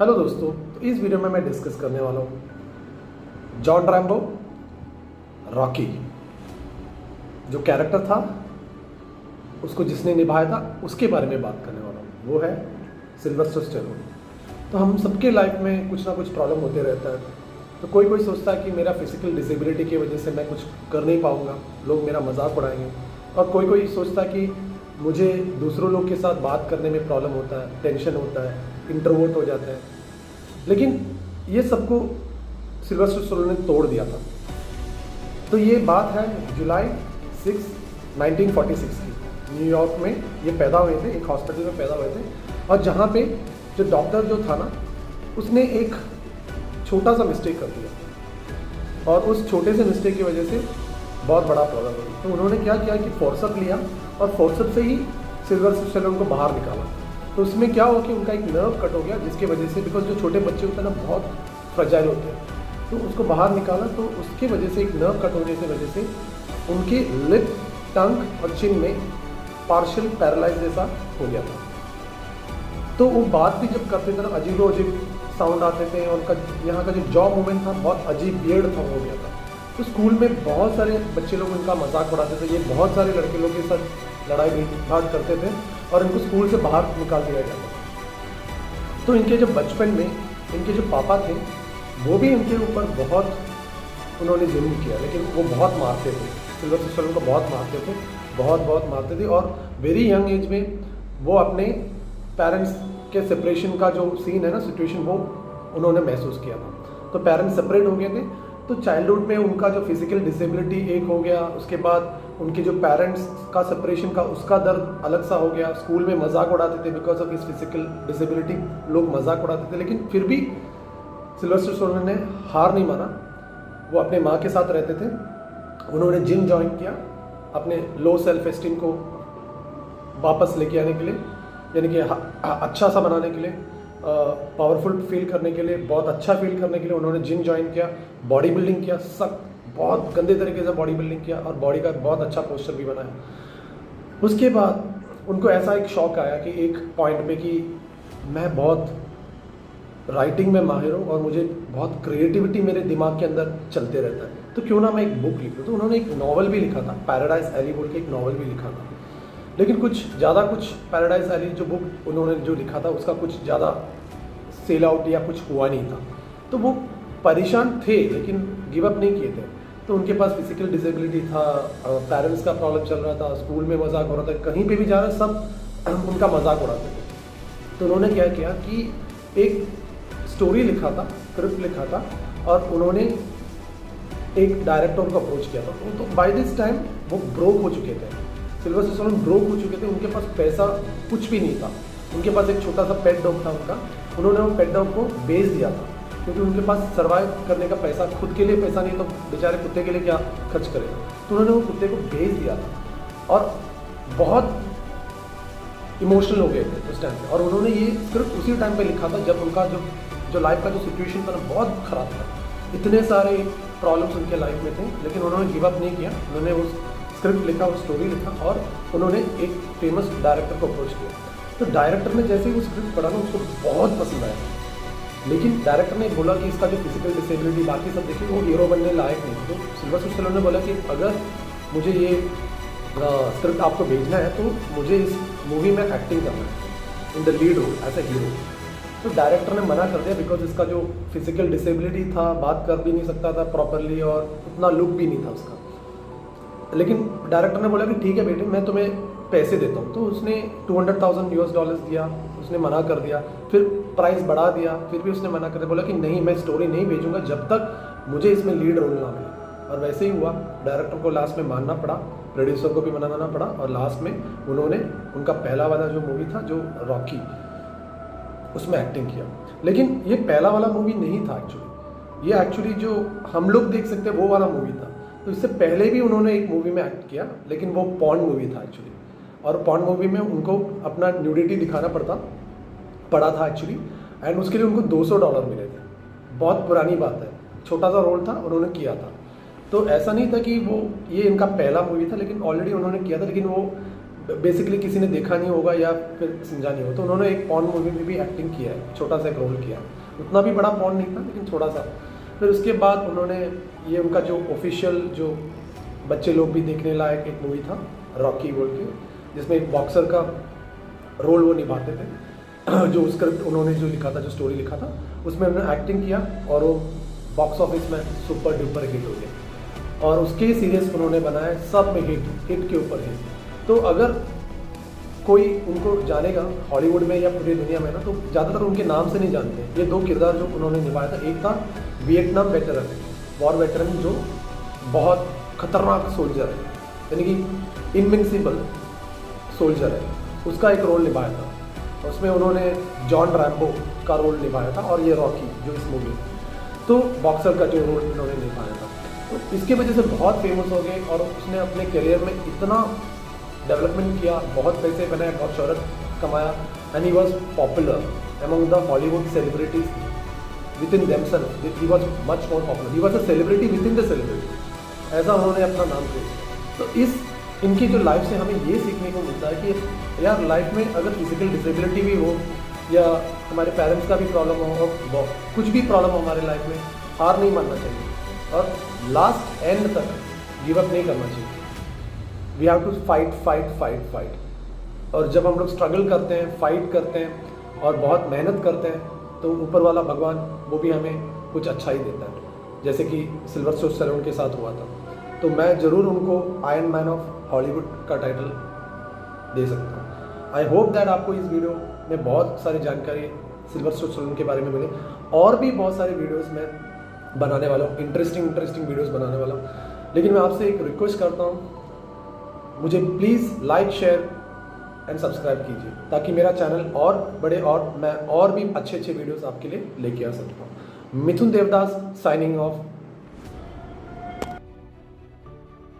Hello दोस्तों, तो इस वीडियो में मैं डिस्कस करने वाला हूँ जॉन रैम्बो रॉकी। जो कैरेक्टर था उसको जिसने निभाया था उसके बारे में बात करने वाला हूँ। वो है सिल्वेस्टर स्टेलोन। तो हम सबके लाइफ में कुछ ना कुछ प्रॉब्लम होते रहता है। तो कोई कोई सोचता है कि मेरा फिजिकल डिसेबिलिटी की वजह से मैं कुछ कर नहीं पाऊँगा, लोग मेरा मजाक उड़ाएंगे। और कोई कोई सोचता है कि मुझे दूसरों लोग के साथ बात करने में प्रॉब्लम होता है, टेंशन होता है, इंट्रोवर्ट हो जाते हैं। लेकिन ये सबको सिल्वेस्टर स्टेलोन ने तोड़ दिया था। तो ये बात है जुलाई 6, 1946 की। न्यूयॉर्क में ये पैदा हुए थे, एक हॉस्पिटल में पैदा हुए थे। और जहाँ पे जो डॉक्टर जो था ना, उसने एक छोटा सा मिस्टेक कर दिया और उस छोटे से मिस्टेक की वजह से बहुत बड़ा प्रॉब्लम हुई। तो उन्होंने क्या किया कि फोर्सअप लिया और फोर्सअप से ही सिल्वेस्टर स्टेलोन को बाहर निकाला। तो उसमें क्या हुआ कि उनका एक नर्व कट हो गया, जिसकी वजह से, बिकॉज जो छोटे बच्चे होते हैं ना बहुत फ्रजाइल होते हैं, तो उसको बाहर निकाला। तो उसकी वजह से, एक नर्व कट होने की वजह से, उनके लिप, टंग और चिन में पार्शियल पैरालाइज जैसा हो गया था। तो वो बात भी जब करते थे ना, अजीबो अजीब साउंड आते थे। और उनका यहाँ का जो जॉ मूवमेंट था बहुत अजीब वियर्ड था, हो गया था। तो स्कूल में बहुत सारे बच्चे लोग उनका मजाक उड़ाते थे। ये बहुत सारे लड़के लोग के साथ लड़ाई भिड़ंत करते थे और इनको स्कूल से बाहर निकाल दिया गया था। तो इनके जो बचपन में इनके जो पापा थे वो भी इनके ऊपर बहुत उन्होंने जुल्म किया, लेकिन वो बहुत मारते थे। सिल्वेस्टर स्टेलोन को बहुत मारते थे, बहुत मारते थे। और वेरी यंग एज में वो अपने पेरेंट्स के सेपरेशन का जो सीन है ना, सिचुएशन, वो उन्होंने महसूस किया था। तो पेरेंट्स सेपरेट हो गए थे। तो चाइल्डहुड में उनका जो फिजिकल डिसेबिलिटी एक हो गया, उसके बाद उनके जो पेरेंट्स का सेपरेशन का उसका दर्द अलग सा हो गया। स्कूल में मजाक उड़ाते थे because of his physical disability, लोग मजाक उड़ाते थे। लेकिन फिर भी सिल्वेस्टर स्टेलोन ने हार नहीं माना। वो अपने माँ के साथ रहते थे। उन्होंने जिम ज्वाइन किया अपने लो सेल्फ एस्टीम को वापस लेके आने के लिए, यानी कि अच्छा सा बनाने के लिए, पावरफुल फील करने के लिए, बहुत अच्छा फील करने के लिए उन्होंने जिम ज्वाइन किया, बॉडी बिल्डिंग किया, सब बहुत गंदे तरीके से बॉडी बिल्डिंग किया और बॉडी का बहुत अच्छा पोस्चर भी बनाया। उसके बाद उनको ऐसा एक शौक आया कि एक पॉइंट पे कि मैं बहुत राइटिंग में माहिर हूँ और मुझे बहुत क्रिएटिविटी मेरे दिमाग के अंदर चलते रहता है, तो क्यों ना मैं एक बुक लिखूँ। तो उन्होंने एक नॉवल भी लिखा था, पैराडाइज एली बोल के एक नॉवल भी लिखा था। लेकिन कुछ पैराडाइज एली जो बुक उन्होंने जो लिखा था उसका कुछ ज़्यादा सेल आउट या कुछ हुआ नहीं था। तो वो परेशान थे लेकिन गिव अप नहीं किए थे। तो उनके पास फिजिकल डिसेबिलिटी था, पेरेंट्स का प्रॉब्लम चल रहा था, स्कूल में मजाक हो रहा था, कहीं पे भी जा रहे सब उनका मजाक उड़ाते थे। तो उन्होंने क्या किया कि एक स्टोरी लिखा था, स्क्रिप्ट लिखा था और उन्होंने एक डायरेक्टर को अप्रोच किया था। तो बाय दिस टाइम वो ब्रोक हो चुके थे, सिल्वेस्टर स्टेलोन ब्रोक हो चुके थे। उनके पास पैसा कुछ भी नहीं था। उनके पास एक छोटा सा पेट डॉग था उनका। उन्होंने वो पेट डॉग को बेच दिया था क्योंकि उनके पास सर्वाइव करने का पैसा, खुद के लिए पैसा नहीं, तो बेचारे कुत्ते के लिए क्या खर्च करेगा। तो उन्होंने वो कुत्ते को बेच दिया था और बहुत इमोशनल हो गए थे उस टाइम पे। और उन्होंने ये स्क्रिप्ट उसी टाइम पे लिखा था जब उनका जो लाइफ का जो सिचुएशन था ना बहुत ख़राब था। इतने सारे प्रॉब्लम्स उनके लाइफ में थे, लेकिन उन्होंने गिव अप नहीं किया। उन्होंने उस स्क्रिप्ट लिखा, वो स्टोरी लिखा और उन्होंने एक फेमस डायरेक्टर को अप्रोच किया। तो डायरेक्टर ने जैसे ही वो स्क्रिप्ट पढ़ा ना, उसको बहुत पसंद आया। लेकिन डायरेक्टर ने बोला कि इसका जो फिजिकल डिसेबिलिटी बाकी सब देखिए, वो हीरो बनने लायक नहीं। तो सिल्वेस्टर स्टेलोन ने बोला कि अगर मुझे ये स्क्रिप्ट आपको भेजना है तो मुझे इस मूवी में एक्टिंग करना है in the lead role as a hero. तो डायरेक्टर ने मना कर दिया बिकॉज इसका जो फिजिकल डिसेबिलिटी था, बात कर भी नहीं सकता था प्रॉपरली और उतना लुक भी नहीं था उसका। लेकिन डायरेक्टर ने बोला कि ठीक है बेटे, मैं तुम्हें पैसे देता हूँ। तो उसने $200,000 दिया। उसने मना कर दिया, फिर प्राइस बढ़ा दिया, फिर भी उसने मना कर दिया। बोला कि नहीं, मैं स्टोरी नहीं भेजूंगा जब तक मुझे इसमें लीड रोल ना मिले। और वैसे ही हुआ। डायरेक्टर को लास्ट में मानना पड़ा, प्रोड्यूसर को भी मनाना पड़ा और लास्ट में उन्होंने उनका पहला वाला जो मूवी था जो रॉकी, उसमें एक्टिंग किया। लेकिन ये पहला वाला मूवी नहीं था एक्चुअली, ये एक्चुअली जो हम लोग देख सकते हैं वो वाला मूवी था। तो इससे पहले भी उन्होंने एक मूवी में एक्ट किया, लेकिन वो पॉर्न मूवी था एक्चुअली। और पॉर्न मूवी में उनको अपना न्यूडिटी दिखाना पड़ा था एक्चुअली, एंड उसके लिए उनको $200 मिले थे। बहुत पुरानी बात है, छोटा सा रोल था, उन्होंने किया था। तो ऐसा नहीं था कि वो ये इनका पहला मूवी था, लेकिन ऑलरेडी उन्होंने किया था। लेकिन वो बेसिकली किसी ने देखा नहीं होगा या फिर समझा नहीं हो, तो उन्होंने एक पॉर्न मूवी में भी एक्टिंग किया है, छोटा सा एक रोल किया है, उतना भी बड़ा पॉर्न नहीं था लेकिन थोड़ा सा। फिर उसके बाद उन्होंने ये उनका जो ऑफिशियल जो बच्चे लोग भी देखने लायक एक मूवी था रॉकी बोल के, जिसमें एक बॉक्सर का रोल वो निभाते थे जो स्क्रिप्ट उन्होंने जो लिखा था, जो स्टोरी लिखा था, उसमें उन्होंने एक्टिंग किया और वो बॉक्स ऑफिस में सुपर डुपर हिट हो गया और उसके सीरीज उन्होंने बनाए, सब में हिट के ऊपर हिट। तो अगर कोई उनको जानेगा हॉलीवुड में या पूरी दुनिया में ना, तो ज़्यादातर उनके नाम से नहीं जानते। ये दो किरदार जो उन्होंने निभाया था, एक था वियतनाम वेटरन, वॉर वेटरन, जो बहुत खतरनाक सोल्जर है, यानी कि इनविंसिबल सोल्जर है, उसका एक रोल निभाया था। उसमें उन्होंने जॉन रैम्बो का रोल निभाया था और ये रॉकी जो इस मूवी, तो बॉक्सर का जो रोल उन्होंने निभाया था। तो इसके वजह से बहुत फेमस हो गए और उसने अपने करियर में इतना डेवलपमेंट किया, बहुत पैसे बनाए, बहुत शोहरत कमाया, and he was popular among the Hollywood celebrities within themselves, he was much more popular, he was a celebrity within the celebrity, ऐसा उन्होंने अपना नाम क्रिएट। तो इस इनकी जो लाइफ से हमें ये सीखने को मिलता है कि यार लाइफ में अगर फिजिकल डिसेबिलिटी भी हो या हमारे पेरेंट्स का भी प्रॉब्लम हो और कुछ भी प्रॉब्लम हो हमारे लाइफ में, हार नहीं मानना चाहिए और लास्ट एंड तक गिव अप नहीं करना चाहिए। We have to fight fight fight fight. और जब हम लोग स्ट्रगल करते हैं, फाइट करते हैं और बहुत मेहनत करते हैं, तो ऊपर वाला भगवान वो भी हमें कुछ अच्छा ही देता है, जैसे कि सिल्वर स्टैलोन के साथ हुआ था। तो मैं ज़रूर उनको आयरन मैन ऑफ हॉलीवुड का टाइटल दे सकता हूँ। आई होप दैट आपको इस वीडियो में बहुत सारी जानकारी सिल्वर स्टैलोन के बारे में मिले। और भी बहुत सारे वीडियोस मैं बनाने वाला हूँ, इंटरेस्टिंग वीडियोस बनाने वाला हूँ। लेकिन मैं आपसे एक रिक्वेस्ट करता हूँ, मुझे please like, share and subscribe कीजिए ताकि मेरा चैनल और बढ़े और मैं और भी अच्छे वीडियोस आपके लिए लेके आ सकता हूँ। मिथुन देवदास साइनिंग ऑफ।